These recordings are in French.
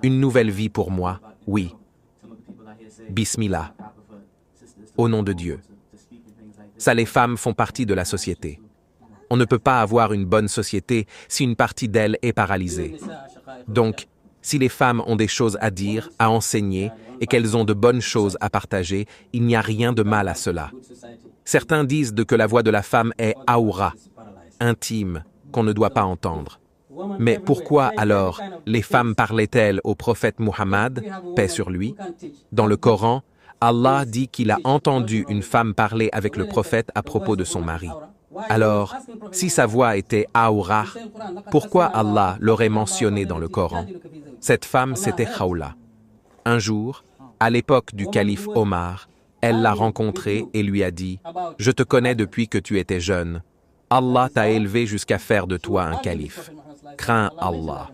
Une nouvelle vie pour moi, oui. Bismillah. Au nom de Dieu. Ça, les femmes font partie de la société. On ne peut pas avoir une bonne société si une partie d'elle est paralysée. Donc, si les femmes ont des choses à dire, à enseigner, et qu'elles ont de bonnes choses à partager, il n'y a rien de mal à cela. Certains disent que la voix de la femme est aoura, intime, qu'on ne doit pas entendre. Mais pourquoi alors les femmes parlaient-elles au prophète Muhammad, paix sur lui? Dans le Coran, Allah dit qu'il a entendu une femme parler avec le prophète à propos de son mari. Alors, si sa voix était aoura, pourquoi Allah l'aurait mentionnée dans le Coran? Cette femme, c'était Khawla. Un jour, à l'époque du calife Omar, elle l'a rencontré et lui a dit « Je te connais depuis que tu étais jeune. Allah t'a élevé jusqu'à faire de toi un calife. Crains Allah. »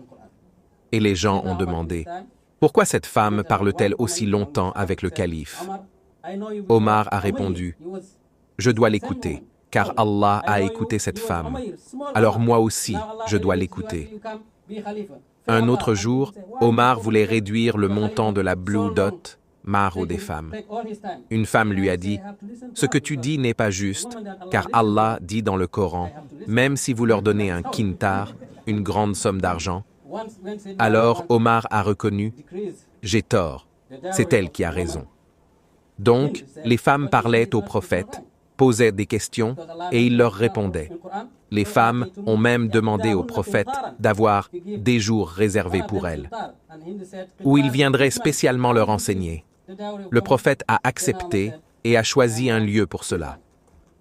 Et les gens ont demandé « Pourquoi cette femme parle-t-elle aussi longtemps avec le calife ?» Omar a répondu « Je dois l'écouter, car Allah a écouté cette femme. Alors moi aussi, je dois l'écouter. » Un autre jour, Omar voulait réduire le montant de la blue dot, maro des femmes. Une femme lui a dit « Ce que tu dis n'est pas juste, car Allah dit dans le Coran, même si vous leur donnez un quintar, une grande somme d'argent. » Alors Omar a reconnu « J'ai tort, c'est elle qui a raison. » Donc, les femmes parlaient au prophète, posaient des questions et il leur répondait. Les femmes ont même demandé au prophète d'avoir des jours réservés pour elles, où il viendrait spécialement leur enseigner. Le prophète a accepté et a choisi un lieu pour cela.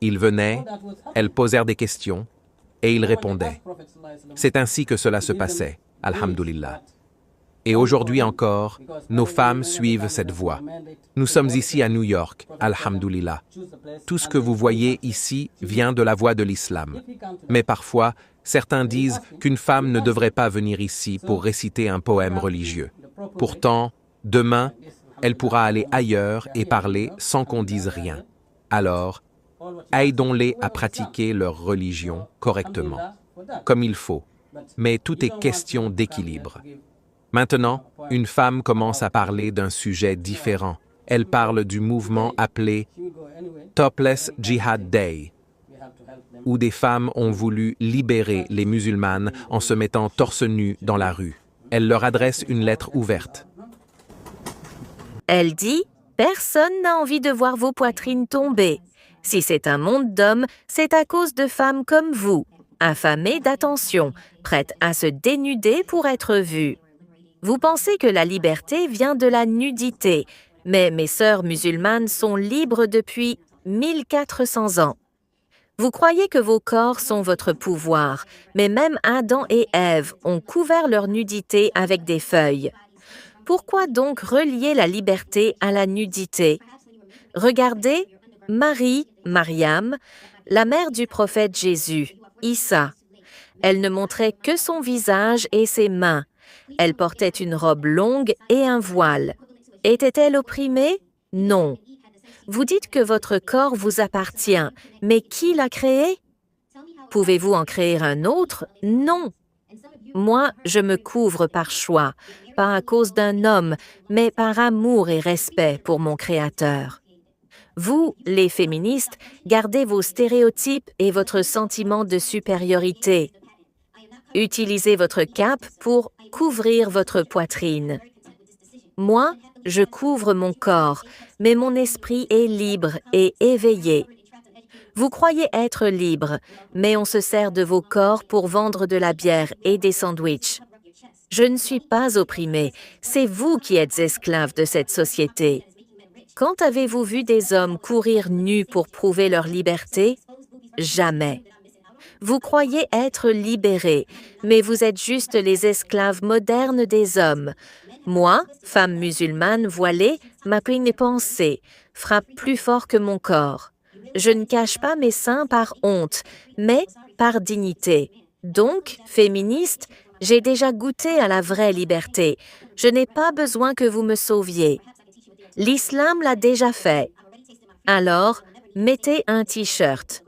Ils venaient, elles posèrent des questions et ils répondaient. C'est ainsi que cela se passait, alhamdulillah. Et aujourd'hui encore, nos femmes suivent cette voie. Nous sommes ici à New York, alhamdulillah. Tout ce que vous voyez ici vient de la voie de l'islam. Mais parfois, certains disent qu'une femme ne devrait pas venir ici pour réciter un poème religieux. Pourtant, demain, elle pourra aller ailleurs et parler sans qu'on dise rien. Alors, aidons-les à pratiquer leur religion correctement, comme il faut. Mais tout est question d'équilibre. Maintenant, une femme commence à parler d'un sujet différent. Elle parle du mouvement appelé Topless Jihad Day, où des femmes ont voulu libérer les musulmanes en se mettant torse nu dans la rue. Elle leur adresse une lettre ouverte. Elle dit « Personne n'a envie de voir vos poitrines tomber. Si c'est un monde d'hommes, c'est à cause de femmes comme vous, affamées d'attention, prêtes à se dénuder pour être vues. Vous pensez que la liberté vient de la nudité, mais mes sœurs musulmanes sont libres depuis 1400 ans. Vous croyez que vos corps sont votre pouvoir, mais même Adam et Ève ont couvert leur nudité avec des feuilles. Pourquoi donc relier la liberté à la nudité? Regardez Marie, Mariam, la mère du prophète Jésus, Issa. Elle ne montrait que son visage et ses mains. Elle portait une robe longue et un voile. Était-elle opprimée? Non. Vous dites que votre corps vous appartient, mais qui l'a créé? Pouvez-vous en créer un autre? Non. Moi, je me couvre par choix, pas à cause d'un homme, mais par amour et respect pour mon Créateur. Vous, les féministes, gardez vos stéréotypes et votre sentiment de supériorité. Utilisez votre cape pour couvrir votre poitrine. Moi, je couvre mon corps, mais mon esprit est libre et éveillé. Vous croyez être libre, mais on se sert de vos corps pour vendre de la bière et des sandwichs. Je ne suis pas opprimée, c'est vous qui êtes esclaves de cette société. Quand avez-vous vu des hommes courir nus pour prouver leur liberté? Jamais. Vous croyez être libérés, mais vous êtes juste les esclaves modernes des hommes. Moi, femme musulmane voilée, ma pensée frappe plus fort que mon corps. Je ne cache pas mes seins par honte, mais par dignité. Donc, féministe, j'ai déjà goûté à la vraie liberté. Je n'ai pas besoin que vous me sauviez. L'islam l'a déjà fait. Alors, mettez un t-shirt.